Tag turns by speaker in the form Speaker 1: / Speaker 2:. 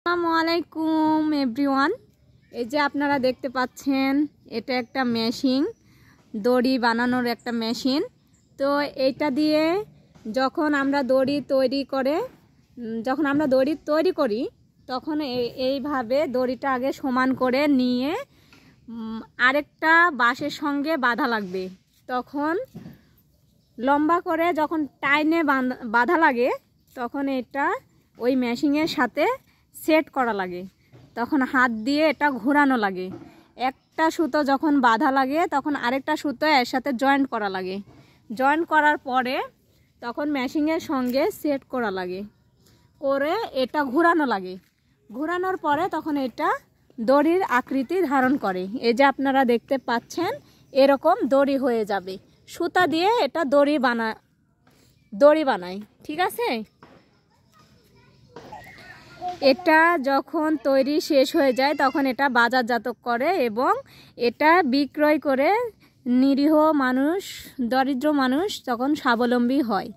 Speaker 1: আসসালামু আলাইকুম এভরিওয়ান। এই যে আপনারা দেখতে পাচ্ছেন, এটা একটা মেশিন, দড়ি বানানোর একটা মেশিন। তো এইটা দিয়ে যখন আমরা দড়ি তৈরি করি তখন এইভাবে দড়িটা আগে সমান করে নিয়ে আরেকটা বাঁশের সঙ্গে বাঁধা লাগবে। তখন লম্বা করে যখন টাইনে বাঁধা লাগে তখন এটা ওই মেশিনের সাথে সেট করা লাগে, তখন হাত দিয়ে এটা ঘোরানো লাগে। একটা সুতো যখন বাঁধা লাগে তখন আরেকটা সুতো এর সাথে জয়েন্ট করা লাগে। জয়েন্ট করার পরে তখন মেশিনের সঙ্গে সেট করা লাগে, করে এটা ঘোরানো লাগে। ঘোরানোর পরে তখন এটা দড়ির আকৃতি ধারণ করে। এই যে আপনারা দেখতে পাচ্ছেন, এরকম দড়ি হয়ে যাবে। সুতা দিয়ে এটা দড়ি বানায়, ঠিক আছে। এটা যখন তৈরি শেষ হয়ে যায় তখন এটা বাজারজাত করে এবং এটা বিক্রয় করে নিরীহ মানুষ, দরিদ্র মানুষ তখন স্বাবলম্বী হয়।